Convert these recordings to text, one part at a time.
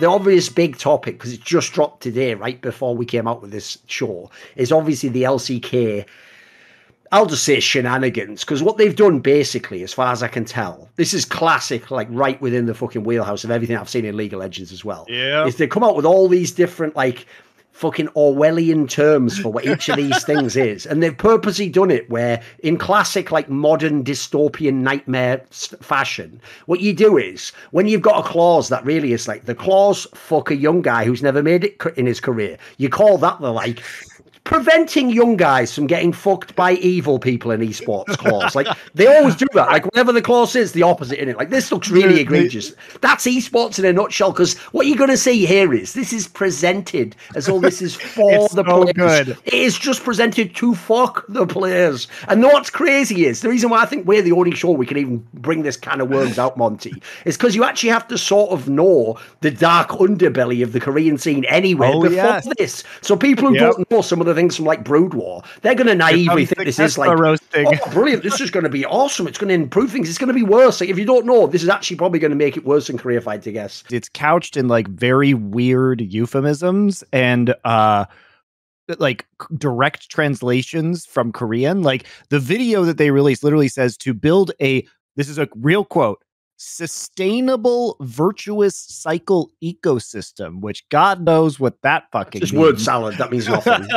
the obvious big topic, because it's just dropped today, right before we came out with this show, is obviously the LCK. I'll just say shenanigans, because what they've done basically, as far as I can tell, this is classic, like right within the fucking wheelhouse of everything I've seen in League of Legends as well. Yeah. Is they come out with all these different, like, fucking Orwellian terms for what each of these things is. And they've purposely done it where, in classic, like, modern dystopian nightmare fashion, what you do is, when you've got a clause that really is like, the clause fuck a young guy who's never made it in his career, you call that the, like, preventing young guys from getting fucked by evil people in esports clause. Like, they always do that. Like, whenever the clause is the opposite in it. Like, this looks really egregious. That's esports in a nutshell, because what you're going to see here is this is presented as though this is for the players. Good. It is just presented to fuck the players. And what's crazy is, the reason why I think we're the only show we can even bring this kind of worms out, Monty, is because you actually have to sort of know the dark underbelly of the Korean scene anyway before this. So people who don't know some of the things from like Brood War, they're going to naively think this is like, roasting. Oh, brilliant, this is going to be awesome, it's going to improve things, it's going to be worse. Like, if you don't know, this is actually probably going to make it worse in Career Fight, I guess. It's couched in like very weird euphemisms and like direct translations from Korean. Like, the video that they released literally says to build a, this is a real quote, sustainable virtuous cycle ecosystem, which God knows what that fucking just means. Word salad. That means nothing.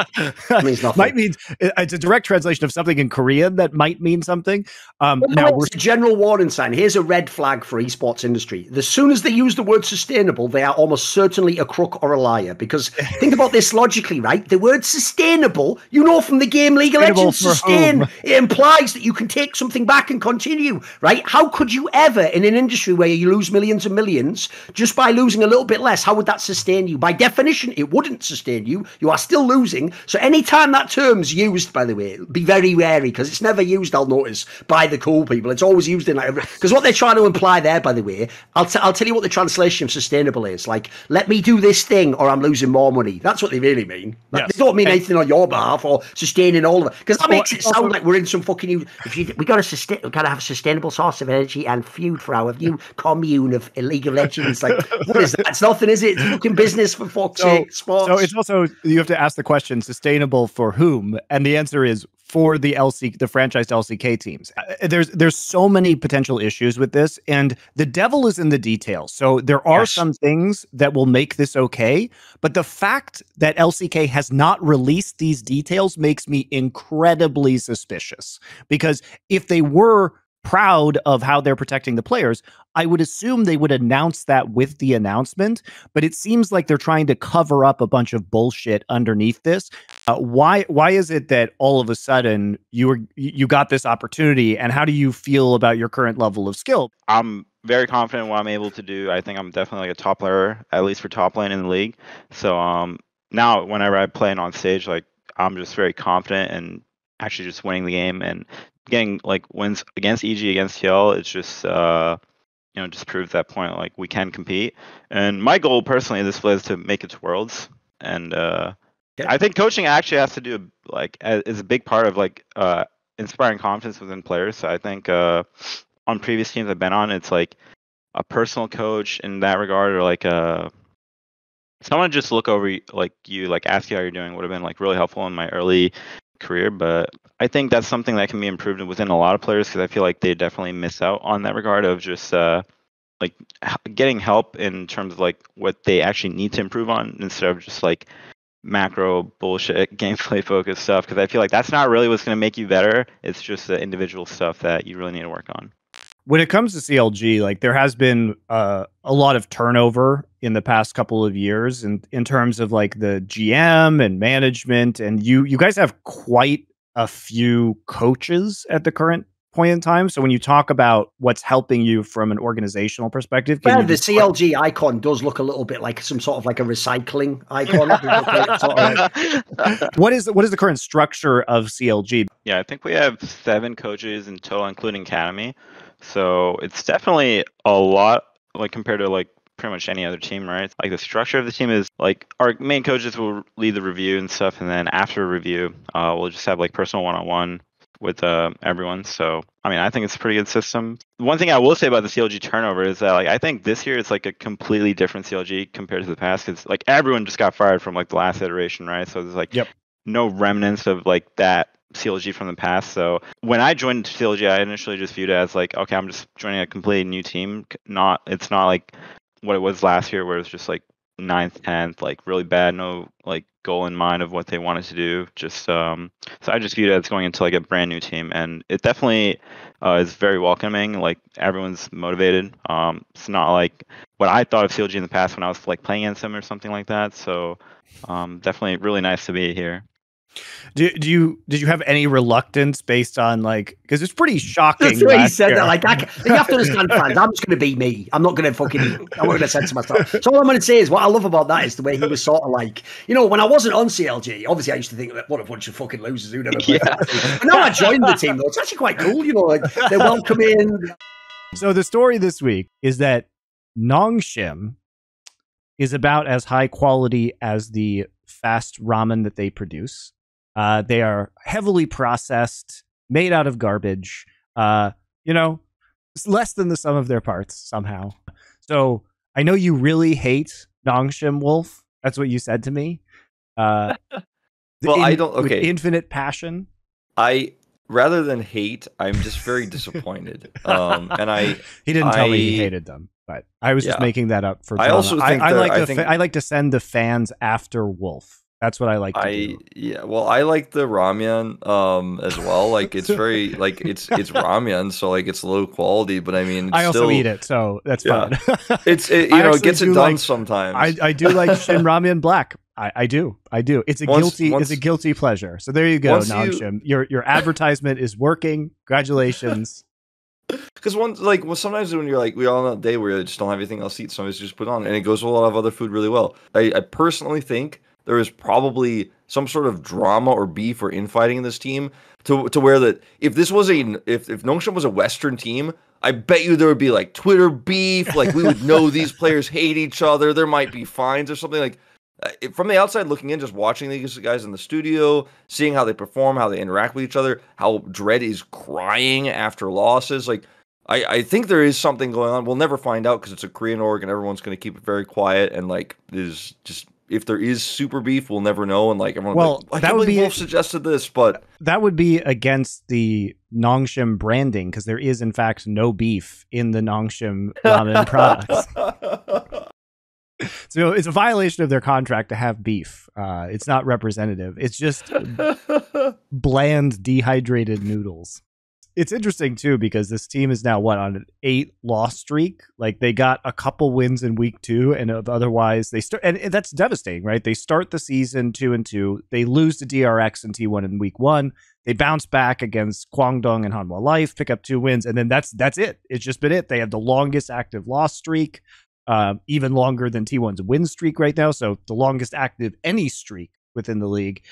That means nothing. Might mean, it's a direct translation of something in Korean that might mean something. Now, we're a general warning sign. Here's a red flag for esports industry. As soon as they use the word sustainable, they are almost certainly a crook or a liar. Because think about this logically, right? The word sustainable, you know, from the game League of Legends, sustain, it implies that you can take something back and continue, right? How could you ever, in an industry where you lose millions and millions, just by losing a little bit less, how would that sustain you? By definition, it wouldn't sustain you. You are still losing. So anytime that term's used, by the way, be very wary, because it's never used, I'll notice, by the cool people. It's always used in like, because what they're trying to imply there, by the way, I'll tell you what the translation of sustainable is. Like, let me do this thing or I'm losing more money. That's what they really mean. Like, they don't mean anything on your behalf or sustaining all of it. Because that makes it sound like we're in some fucking, we gotta have a sustainable source of energy and food for our new commune of League of Legends. Like, what is that? It's nothing, is it? It's fucking business, for fuck's sake. Sports. So it's also, you have to ask the question, sustainable for whom? And the answer is for the franchised LCK teams. There's so many potential issues with this, and the devil is in the details. So there are some things that will make this okay, but the fact that LCK has not released these details makes me incredibly suspicious, because if they were proud of how they're protecting the players, I would assume they would announce that with the announcement, but it seems like they're trying to cover up a bunch of bullshit underneath this. Why is it that all of a sudden you got this opportunity, and how do you feel about your current level of skill? I'm very confident in what I'm able to do. I think I'm definitely like a top player, at least for top lane in the league. So now whenever I play on stage, like, I'm just very confident and actually just winning the game and getting like wins against EG, against TL. It's just just proves that point, like, we can compete. And my goal personally in this is to make it to Worlds. And I think coaching actually has to do is a big part of like inspiring confidence within players. So I think on previous teams I've been on, it's like a personal coach in that regard, or like someone just look over you, like ask you how you're doing, would have been like really helpful in my early career. But I think that's something that can be improved within a lot of players, because I feel like they definitely miss out on that regard of just like getting help in terms of like what they actually need to improve on, instead of just like macro bullshit gameplay focused stuff, because I feel like that's not really what's going to make you better. It's just the individual stuff that you really need to work on. When it comes to CLG, like, there has been a lot of turnover in the past couple of years, and in terms of like the GM and management, and you guys have quite a few coaches at the current point in time. So when you talk about what's helping you from an organizational perspective, the CLG icon does look a little bit like some sort of like a recycling icon. What is the current structure of CLG? Yeah, I think we have 7 coaches in total, including Academy. So it's definitely a lot, like, compared to like pretty much any other team, right? Like, the structure of the team is like our main coaches will lead the review and stuff, and then after review, we'll just have like personal one-on-one with everyone. So I mean, I think it's a pretty good system. One thing I will say about the CLG turnover is that like I think this year it's like a completely different CLG compared to the past, because like everyone just got fired from like the last iteration, right? So there's like no remnants of like that CLG from the past. So when I joined CLG, I initially just viewed it as like, okay, I'm just joining a completely new team. It's not like what it was last year, where it's just like ninth, 10th, like really bad, no like goal in mind of what they wanted to do. Just so I just viewed it as going into like a brand new team, and it definitely is very welcoming. Like everyone's motivated. It's not like what I thought of CLG in the past when I was like playing against them or something like that. So definitely really nice to be here. Did you have any reluctance based on like, because it's pretty shocking? That's the way he said that. Like, you have to understand, fans. I'm just going to be me. I'm not going to censor myself. So all I'm going to say is, what I love about that is the way he was sort of like, you know, when I wasn't on CLG, obviously I used to think, what a bunch of fucking losers who never played. But now I joined the team, though. It's actually quite cool, you know, like they're welcoming. So the story this week is that Nongshim is about as high quality as the fast ramen that they produce. They are heavily processed, made out of garbage. You know, it's less than the sum of their parts somehow. So I know you really hate Nongshim Wolf. That's what you said to me. Well, I don't. Okay, with infinite passion. Rather than hate, I'm just very disappointed. And he didn't tell me he hated them, but I was just making that up for drama. I also think I like to send the fans after Wolf. That's what I like to do. Yeah, well, I like the ramen as well. Like it's very like it's ramen, so like it's low quality, but I mean, I also eat it, so that's fine. It gets it done sometimes. I do like Shin Ramen Black. I do. It's a guilty pleasure. So there you go, Nongshim. Your advertisement is working. Congratulations. Because sometimes when you're like, we're all on a day where you just don't have anything else to eat, sometimes you just put on, and it goes with a lot of other food really well. I personally think there is probably some sort of drama or beef or infighting in this team to where that if Nongshim was a Western team, I bet you there would be like Twitter beef, like we would know these players hate each other, there might be fines or something. Like from the outside looking in, just watching these guys in the studio, seeing how they perform, how they interact with each other, how Dread is crying after losses, like I think there is something going on. We'll never find out because it's a Korean org and everyone's going to keep it very quiet, and like is just, if there is super beef, we'll never know. And like everyone, that would be Wolf suggested this, but that would be against the Nongshim branding, because there is in fact no beef in the Nongshim ramen products. So it's a violation of their contract to have beef. It's not representative. It's just bland, dehydrated noodles. It's interesting too, because this team is now on an 8-loss streak. Like they got a couple wins in week 2, and otherwise they start, and that's devastating, right? They start the season 2-2. They lose to DRX and T1 in week 1. They bounce back against Kwangdong and Hanwha Life, pick up 2 wins, and then that's it. It's just been it. They have the longest active loss streak, even longer than T1's win streak right now. So the longest active any streak within the league.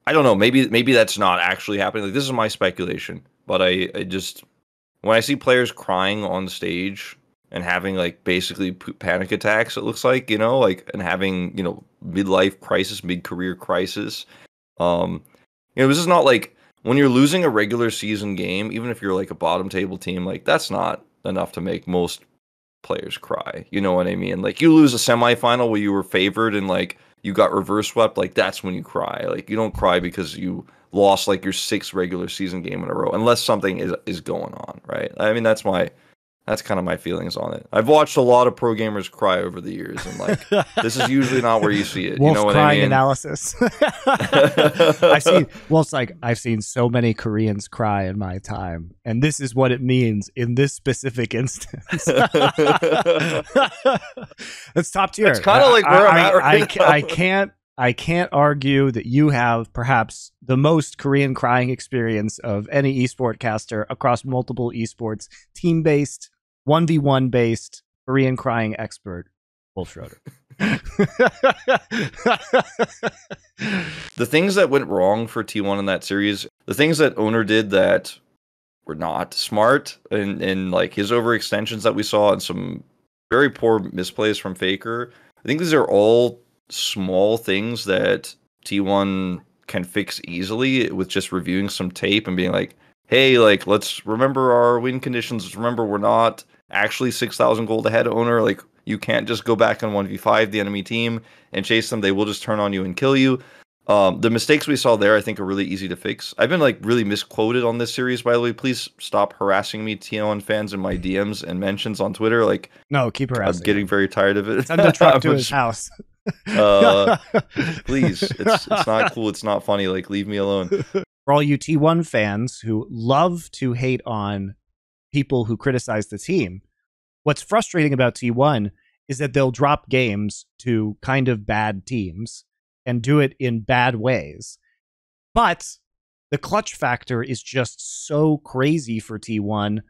I don't know. Maybe that's not actually happening. Like this is my speculation. But I just, when I see players crying on stage and having like basically panic attacks, it looks like, you know, like, and having, you know, midlife crisis, mid-career crisis. You know, this is not like when you're losing a regular season game, even if you're like a bottom table team, like that's not enough to make most players cry. You know what I mean? Like you lose a semifinal where you were favored and like you got reverse swept, like that's when you cry. Like you don't cry because you lost like your 6th regular season game in a row, unless something is going on, right? I mean, that's kind of my feelings on it. I've watched a lot of pro gamers cry over the years, and like this is usually not where you see it. Wolf, you know what crying I mean? Analysis. I've seen so many Koreans cry in my time, and this is what it means in this specific instance. It's top tier. It's kind of like where I'm at right now. I can't argue that you have perhaps the most Korean crying experience of any esport caster across multiple esports, team-based, 1v1 based, Korean crying expert, Wolf Schroeder. The things that went wrong for T1 in that series, the things that Owner did that were not smart, and like his overextensions that we saw and some very poor misplays from Faker, I think these are all small things that T1 can fix easily with just reviewing some tape and being like, hey, like, let's remember our win conditions. Let's remember we're not actually 6,000 gold ahead, owner. Like, you can't just go back on 1v5 the enemy team and chase them. They will just turn on you and kill you. The mistakes we saw there, I think, are really easy to fix. I've been like really misquoted on this series, by the way. Please stop harassing me, T1 fans, in my DMs and mentions on Twitter. Like, no, keep harassing. I'm getting very tired of it. Send the truck to his house. Please, it's not cool. It's not funny. Like, leave me alone. For all you T1 fans who love to hate on people who criticize the team, what's frustrating about T1 is that they'll drop games to kind of bad teams and do it in bad ways. But the clutch factor is just so crazy for T1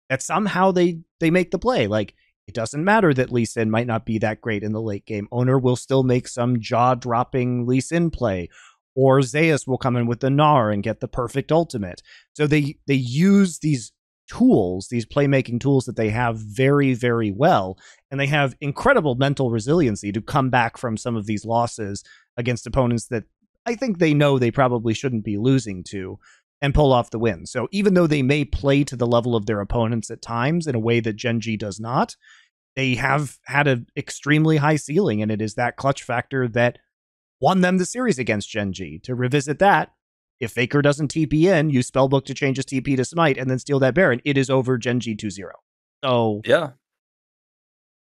that somehow they make the play. Like, it doesn't matter that Lee Sin might not be that great in the late game. Owner will still make some jaw-dropping Lee Sin play. Or Zeus will come in with the Gnar and get the perfect ultimate. So they use these tools, these playmaking tools that they have very, very well. And they have incredible mental resiliency to come back from some of these losses against opponents that I think they know they probably shouldn't be losing to, and pull off the win. So even though they may play to the level of their opponents at times in a way that Gen G does not, they have had an extremely high ceiling, and it is that clutch factor that won them the series against Gen G. To revisit that, if Faker doesn't TP in, use Spellbook to change his TP to Smite, and then steal that Baron, it is over Gen G 2-0. So yeah.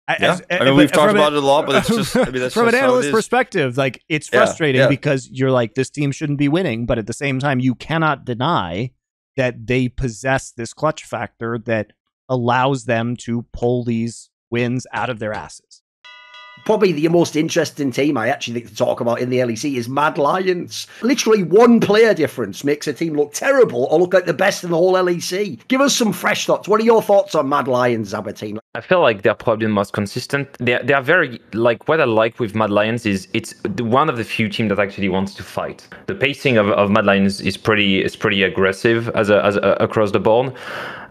I mean, we've talked about it a lot, but it's just, I mean, that's from just an analyst perspective, like, it's frustrating because you're like, this team shouldn't be winning, but at the same time, you cannot deny that they possess this clutch factor that allows them to pull these wins out of their asses. Probably the most interesting team I actually think to talk about in the LEC is Mad Lions. Literally one player difference makes a team look terrible or look like the best in the whole LEC. Give us some fresh thoughts. What are your thoughts on Mad Lions, Zabatine? I feel like they're probably the most consistent. They are very, like, what I like with Mad Lions is it's one of the few teams that actually wants to fight. The pacing of Mad Lions is pretty aggressive as across the board.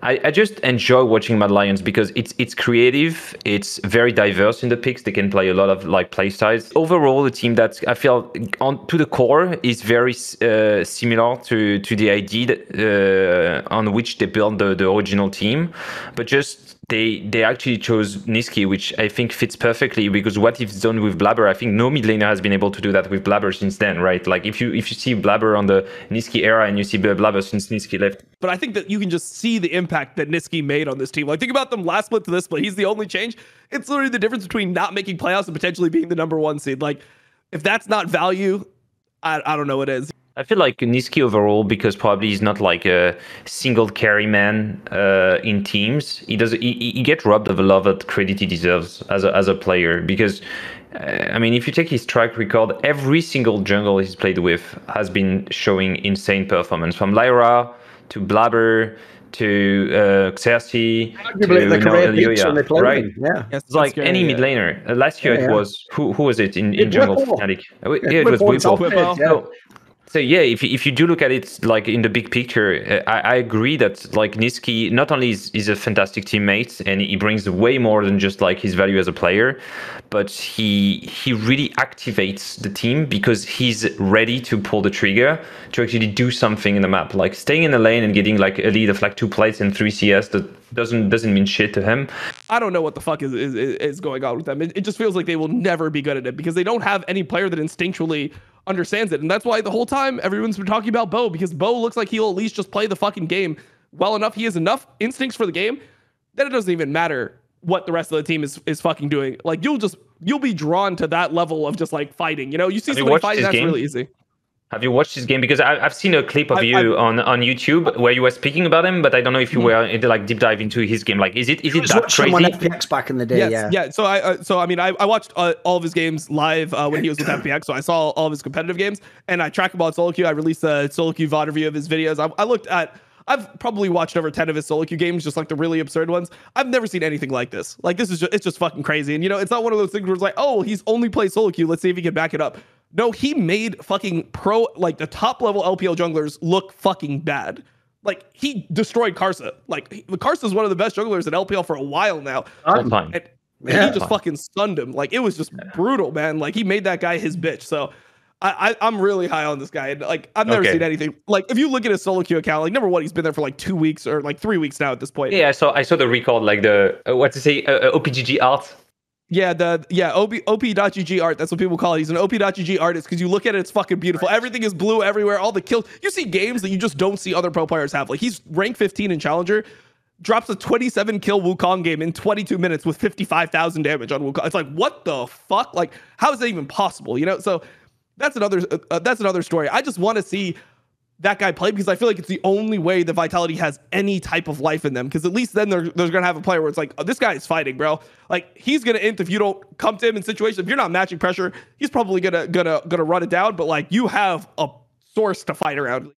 I just enjoy watching Mad Lions because it's creative, it's very diverse in the picks. They can play a lot of like play styles. Overall, the team that I feel to the core is very similar to the idea that, on which they built the original team, but just they actually chose Nisqy, which I think fits perfectly because what he's done with Blabber, I think no mid laner has been able to do that with Blabber since then, right? Like if you see Blabber on the Nisqy era and you see Blabber since Nisqy left. But I think that you can just see the impact that Nisqy made on this team. Like, think about them last split to this split. He's the only change. It's literally the difference between not making playoffs and potentially being the #1 seed. Like, if that's not value, I don't know what is. I feel like Nisqy overall, because probably he's not like a single carry man in teams. He gets robbed of a lot of credit he deserves as a player because. I mean, if you take his track record, every single jungle he's played with has been showing insane performance. From Lyra to Blabber to Xerxes to Ilioya, right? Yeah, it's like scary, any mid laner. Last year it was who was it in jungle Fnatic? It was Whipple. So yeah, if you do look at it like in the big picture, I agree that like Nisqy not only is a fantastic teammate and he brings way more than just like his value as a player, but he really activates the team because he's ready to pull the trigger to actually do something in the map. Like staying in the lane and getting like a lead of like 2 plates and 3 CS that doesn't mean shit to him. I don't know what the fuck is going on with them. It just feels like they will never be good at it because they don't have any player that instinctually understands it. And that's why the whole time everyone's been talking about Bo, because Bo looks like he'll at least just play the fucking game well enough. He has enough instincts for the game that it doesn't even matter what the rest of the team is fucking doing. Like you'll be drawn to that level of just like fighting. You know, you see somebody fighting, that's really easy. Have you watched this game? Because I've seen a clip of you on YouTube where you were speaking about him, but I don't know if you were like deep dive into his game. Like, is it that crazy? On FPX back in the day, yeah. So I mean, I watched all of his games live when he was with FPX. So I saw all of his competitive games, and I track him on solo queue. I released a solo queue VOD review of his videos. I've probably watched over 10 of his solo queue games, just like the really absurd ones. I've never seen anything like this. Like it's just fucking crazy. And you know, it's not one of those things where it's like, oh, he's only played solo queue. Let's see if he can back it up. No, he made fucking like the top level LPL junglers look fucking bad. Like he destroyed Karsa. Like Karsa is one of the best junglers in LPL for a while now. And he just fucking stunned him. Like it was just brutal, man. Like he made that guy his bitch. So I'm really high on this guy. And like, I've never seen anything. Like, if you look at his solo queue account, like, number one, he's been there for like 2 weeks or like 3 weeks now at this point. Yeah, I saw the record, like the what to say, OPGG art. Yeah, OP.GG art. That's what people call it. He's an OP.GG artist because you look at it, it's fucking beautiful. Everything is blue everywhere. All the kills. You see games that you just don't see other pro players have. Like, he's rank 15 in Challenger, drops a 27 kill Wukong game in 22 minutes with 55,000 damage on Wukong. It's like, what the fuck? Like, how is that even possible? You know, so that's another story. I just want to see that guy play because I feel like it's the only way that Vitality has any type of life in them. Because at least then they're gonna have a player where it's like, oh, this guy is fighting, bro. Like, he's gonna int if you don't come to him in situations. If you're not matching pressure, he's probably gonna run it down. But like, you have a source to fight around.